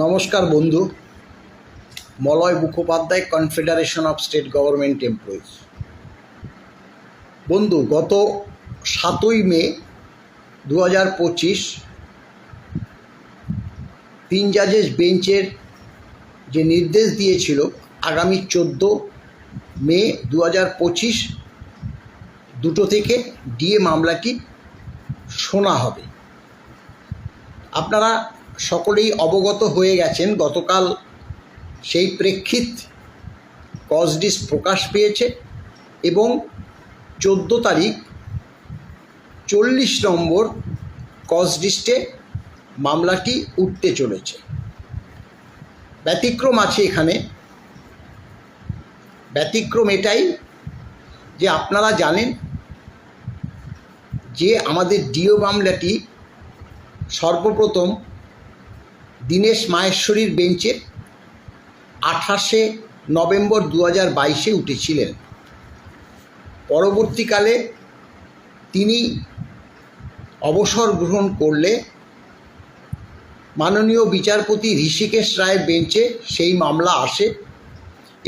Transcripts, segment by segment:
নমস্কার বন্ধু। Malay Mukhopadhyay, confederation of state government employees. বন্ধু, গত 7ই মে 2025 তিন জাজেস বেঞ্চের যে নির্দেশ দিয়েছিল আগামী 14 মে 2025 2টো থেকে ডিএ মামলাটি শোনা হবে। আপনারা সকলেই অবগত হয়ে গেছেন, গতকাল সেই প্রেক্ষিত কজ লিস্ট প্রকাশ পেয়েছে এবং 14 তারিখ 40 নম্বর কজ লিস্টে মামলাটি উঠতে চলেছে। ব্যতিক্রম আছে এখানে। ব্যতিক্রম এটাই যে আপনারা জানেন যে আমাদের ডিও মামলাটি সর্বপ্রথম দীনেশ মাহেশ্বরীর বেঞ্চে 28 নভেম্বর 2022 উঠেছিলেন। পরবর্তীকালে তিনি অবসর গ্রহণ করলে মাননীয় বিচারপতি ঋষিকেশ রায়ের বেঞ্চে সেই মামলা আসে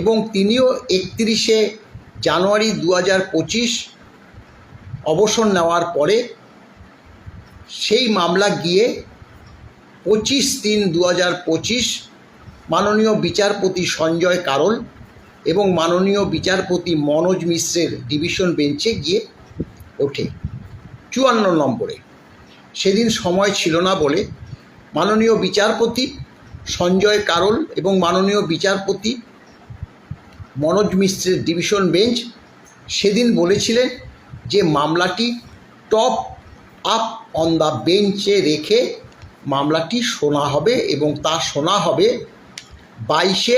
এবং তিনিও 31 জানুয়ারি 2025 অবসর নেওয়ার পরে সেই মামলা গিয়ে 25/3/2025 মাননীয় বিচারপতি সঞ্জয় কারোল এবং মাননীয় বিচারপতি মনোজ মিশ্রের ডিভিশন বেঞ্চে গিয়ে ওঠে 54 নম্বরে। সেদিন সময় ছিল না বলে মাননীয় বিচারপতি সঞ্জয় কারোল এবং মাননীয় বিচারপতি মনোজ মিশ্রের ডিভিশন বেঞ্চ সেদিন বলেছিলেন যে মামলাটি টপ আপ অন দ্য বেঞ্চে রেখে মামলাটি শোনা হবে এবং তা শোনা হবে 22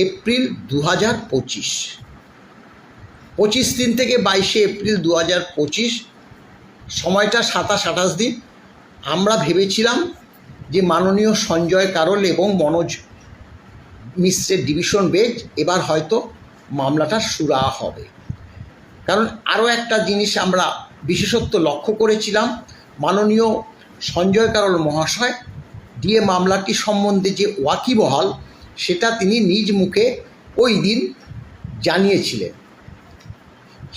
এপ্রিল 2025। 25 দিন থেকে 22 এপ্রিল 2025, সময়টা 27-28 দিন। আমরা ভেবেছিলাম যে মাননীয় সঞ্জয় কারোল এবং মনোজ মিশ্রের ডিভিশন বেঞ্চ এবার হয়তো মামলাটা সুরাহা হবে। কারণ আরও একটা জিনিস আমরা বিশেষত্ব লক্ষ্য করেছিলাম, মাননীয় সঞ্জয় কারোল মহাশয় ডিএ মামলাটি সম্বন্ধে যে ওয়াকিবহাল সেটা তিনি নিজ মুখে ওই দিন জানিয়েছিলেন।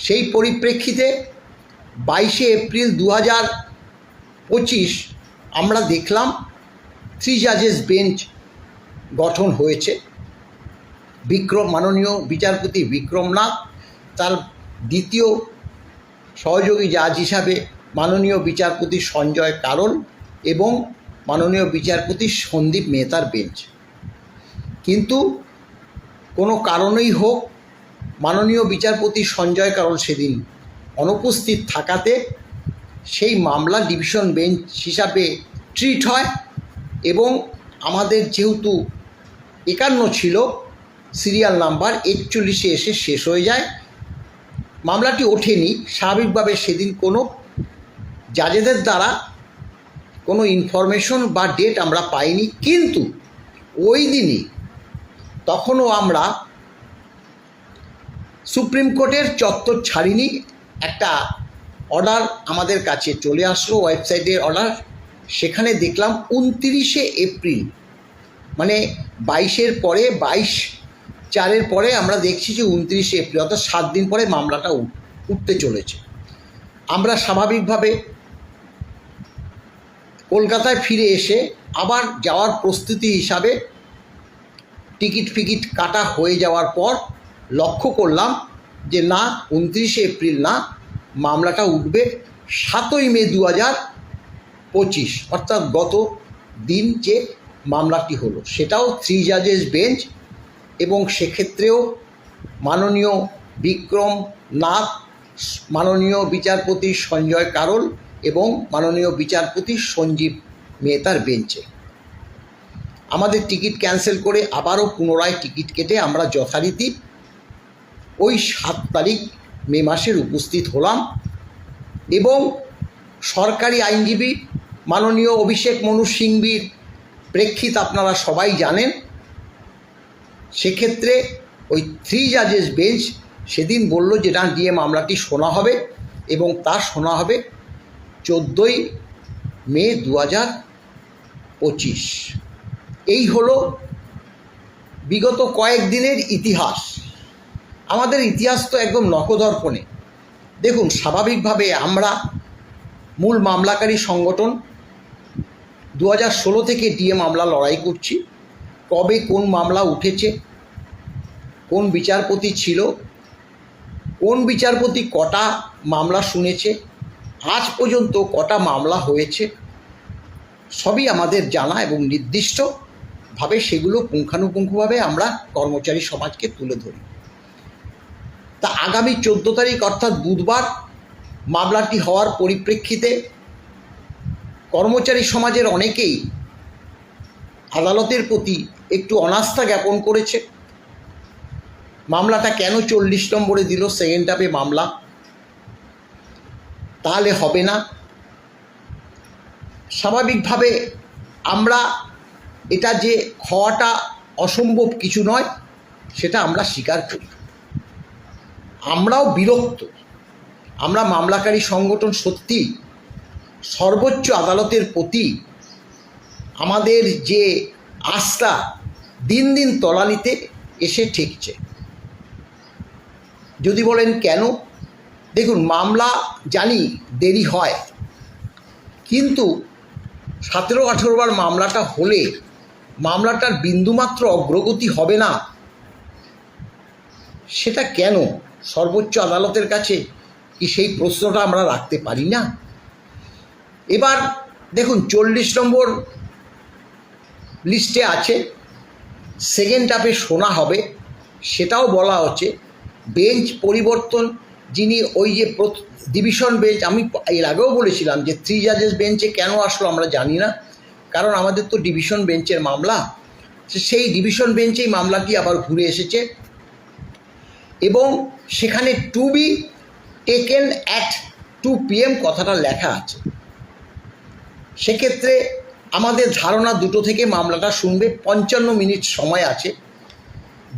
সেই পরিপ্রেক্ষিতে 22 এপ্রিল 2025 আমরা দেখলাম 3 জাজেস বেঞ্চ গঠন হয়েছে। মাননীয় বিচারপতি বিক্রম নাথ, তার দ্বিতীয় সহযোগী জাজ হিসাবে মাননীয় বিচারপতি সঞ্জয় কারোল এবং মাননীয় বিচারপতি সন্দীপ মেহতার বেঞ্চ। কিন্তু কোনো কারণেই হোক মাননীয় বিচারপতি সঞ্জয় কারোল সেদিন অনুপস্থিত থাকাতে সেই মামলা ডিভিশন বেঞ্চ হিসাবে ট্রিট হয় এবং আমাদের যেহেতু 51 ছিল, সিরিয়াল নাম্বার 41-এ এসে শেষ হয়ে যায়। মামলাটি ওঠেনি। স্বাভাবিকভাবে সেদিন কোনো জাজেদের দ্বারা কোনো ইনফরমেশন বা ডেট আমরা পাইনি। কিন্তু ওই দিনই তখনও আমরা সুপ্রিম কোর্টের চত্বর ছাড়িনি, একটা অর্ডার আমাদের কাছে চলে আসলো, ওয়েবসাইটের অর্ডার। সেখানে দেখলাম 29 এপ্রিল, মানে 22-এর পরে 22/4-এর পরে আমরা দেখছি যে 29 এপ্রিল, অর্থাৎ 7 দিন পরে মামলাটা উঠতে চলেছে। আমরা স্বাভাবিকভাবে কলকাতায় ফিরে এসে আবার যাওয়ার প্রস্তুতি হিসাবে টিকিট কাটা হয়ে যাওয়ার পর লক্ষ্য করলাম যে না, 29 এপ্রিল না, মামলাটা উঠবে 7ই মে 2025, অর্থাৎ গত দিন যে মামলাটি হলো সেটাও 3 জাজেস বেঞ্চ এবং সেক্ষেত্রেও মাননীয় বিক্রম নাথ, মাননীয় বিচারপতি সঞ্জয় কারোল এবং মাননীয় বিচারপতি সঞ্জীব মেহতার বেঞ্চে। আমাদের টিকিট ক্যান্সেল করে আবারও পুনরায় টিকিট কেটে আমরা যথারীতি ওই 7 তারিখ মে মাসের উপস্থিত হলাম এবং সরকারি আইনজীবী মাননীয় অভিষেক মনু সিংভির প্রেক্ষিত আপনারা সবাই জানেন। সেক্ষেত্রে ওই 3 জাজেস বেঞ্চ সেদিন বলল যে না, ডিএ মামলাটি শোনা হবে এবং তা শোনা হবে 14 মে 2025। এই হলো বিগত কয়েকদিনের ইতিহাস। আমাদের ইতিহাস তো একদম নখদর্পণে। দেখুন, স্বাভাবিকভাবে আমরা মূল মামলাকারী সংগঠন 2016 থেকে ডিএ মামলা লড়াই করছি। কবে কোন মামলা উঠেছে, কোন বিচারপতি ছিল, কোন বিচারপতি কটা মামলা শুনেছে, আজ পর্যন্ত কটা মামলা হয়েছে, সবই আমাদের জানা এবং নির্দিষ্টভাবে সেগুলো পুঙ্খানুপুঙ্খভাবে আমরা কর্মচারী সমাজকে তুলে ধরি। তা আগামী 14 তারিখ অর্থাৎ বুধবার মামলাটি হওয়ার পরিপ্রেক্ষিতে কর্মচারী সমাজের অনেকেই আদালতের প্রতি একটু অনাস্থা জ্ঞাপন করেছে। মামলাটা কেন 40 নম্বরে দিল, সেকেন্ড হাফে মামলা, তাহলে হবে না। স্বাভাবিকভাবে আমরা এটা যে হওয়াটা অসম্ভব কিছু নয় সেটা আমরা স্বীকার করি। আমরাও বিরক্ত। আমরা মামলাকারী সংগঠন সত্যি সর্বোচ্চ আদালতের প্রতি আমাদের যে আস্থা দিন দিন তলানিতে এসে ঠেকছে। যদি বলেন কেন, দেখুন, মামলা জানি দেরি হয়, কিন্তু 17-18 বার মামলাটা হলে মামলাটার বিন্দুমাত্র অগ্রগতি হবে না, সেটা কেন সর্বোচ্চ আদালতের কাছে কি সেই প্রশ্নটা আমরা রাখতে পারি না? এবার দেখুন, 40 নম্বর লিস্টে আছে, সেকেন্ড হাফে শোনা হবে, সেটাও বলা হচ্ছে। বেঞ্চ পরিবর্তন, যিনি ওই যে ডিভিশন বেঞ্চ, আমি এর আগেও বলেছিলাম যে 3 জাজেস বেঞ্চে কেন আসলো আমরা জানি না, কারণ আমাদের তো ডিভিশন বেঞ্চের মামলা। সেই ডিভিশন বেঞ্চেই মামলাটি আবার ঘুরে এসেছে এবং সেখানে to be taken at 2 PM কথাটা লেখা আছে। সেক্ষেত্রে আমাদের ধারণা 2টো থেকে মামলাটা শুনবে, 55 মিনিট সময় আছে,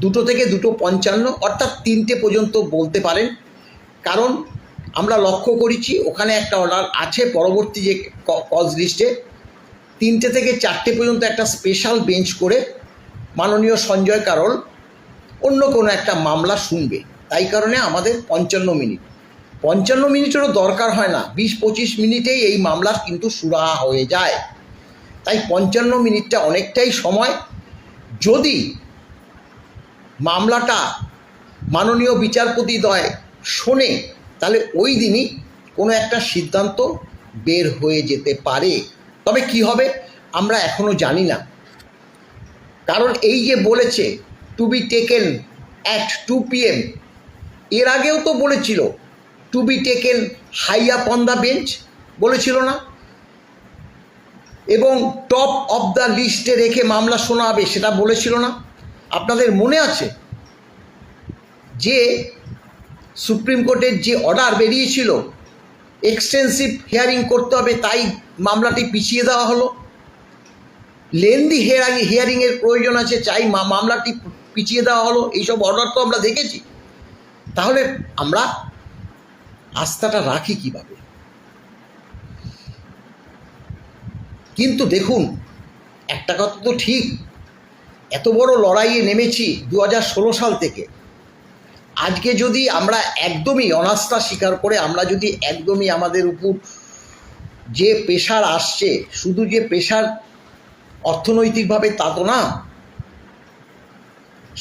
2টো থেকে 2:55 অর্থাৎ 3টে পর্যন্ত বলতে পারেন। কারণ আমরা লক্ষ্য করেছি ওখানে একটা অর্ডার আছে পরবর্তী যে কজ লিস্টে 3টে থেকে 4টে পর্যন্ত একটা স্পেশাল বেঞ্চ করে মাননীয় সঞ্জয় কারোল অন্য কোনো একটা মামলা শুনবে। তাই কারণে আমাদের 55 মিনিট, 55 মিনিটেরও দরকার হয় না, 20-25 মিনিটেই এই মামলার কিন্তু সুরাহা হয়ে যায়। তাই 55 মিনিটটা অনেকটাই সময়। যদি মামলাটা মাননীয় বিচারপতিদ্বয় শোনে তাহলে ওই দিনই কোনো একটা সিদ্ধান্ত বের হয়ে যেতে পারে। তবে কি হবে আমরা এখনও জানি না, কারণ এই যে বলেছে to be taken at 2 PM, এর আগেও তো বলেছিল to be taken high up on the bench, বলেছিল না? এবং টপ অফ দ্য লিস্টে রেখে মামলা শোনা হবে, সেটা বলেছিল না? আপনাদের মনে আছে যে সুপ্রিম কোর্টের যে অর্ডার বেরিয়েছিল এক্সটেন্সিভ হিয়ারিং করতে হবে, তাই মামলাটি পিছিয়ে দেওয়া হলো। লেন্দি হিয়ারিংয়ের প্রয়োজন আছে, চাই মামলাটি পিছিয়ে দেওয়া হলো। এইসব অর্ডার তো আমরা দেখেছি। তাহলে আমরা আস্থাটা রাখি কিভাবে? কিন্তু দেখুন, একটা কথা তো ঠিক, এত বড় লড়াইয়ে নেমেছি 2016 সাল থেকে। আজকে যদি আমরা একদমই অনাস্থা স্বীকার করে আমরা যদি একদমই আমাদের উপর যে প্রেশার আসছে, শুধু যে প্রেশার অর্থনৈতিকভাবে তা তো না,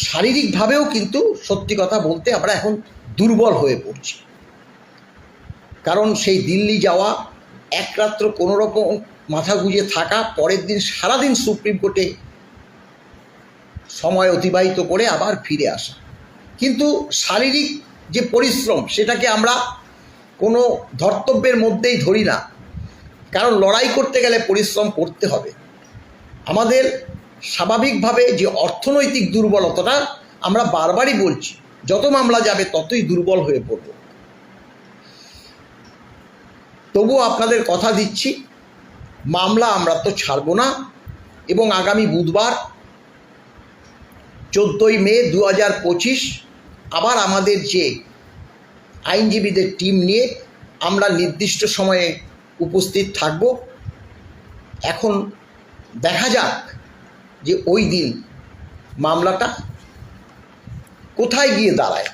শারীরিকভাবেও কিন্তু সত্যি কথা বলতে আমরা এখন দুর্বল হয়ে পড়ছি। কারণ সেই দিল্লি যাওয়া, এক রাত্র কোনো রকম মাথা গুঁজে থাকা, পরের দিন সারাদিন সুপ্রিম কোর্টে সময় অতিবাহিত করে আবার ফিরে আসা, কিন্তু শারীরিক যে পরিশ্রম সেটাকে আমরা কোনো ধর্তব্যের মধ্যেই ধরি না। কারণ লড়াই করতে গেলে পরিশ্রম করতে হবে। আমাদের স্বাভাবিকভাবে যে অর্থনৈতিক দুর্বলতাটা আমরা বারবারই বলছি, যত মামলা যাবে ততই দুর্বল হয়ে পড়ব। তবুও আপনাদের কথা দিচ্ছি, মামলা আমরা তো ছাড়ব না এবং আগামী বুধবার 14ই মে 2025 আবার আমাদের যে আইনজীবীদের টিম নিয়ে আমরা নির্দিষ্ট সময়ে উপস্থিত থাকব। এখন দেখা যাক যে ওই দিন মামলাটা কোথায় গিয়ে দাঁড়ায়।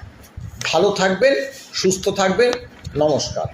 ভালো থাকবেন, সুস্থ থাকবেন, নমস্কার।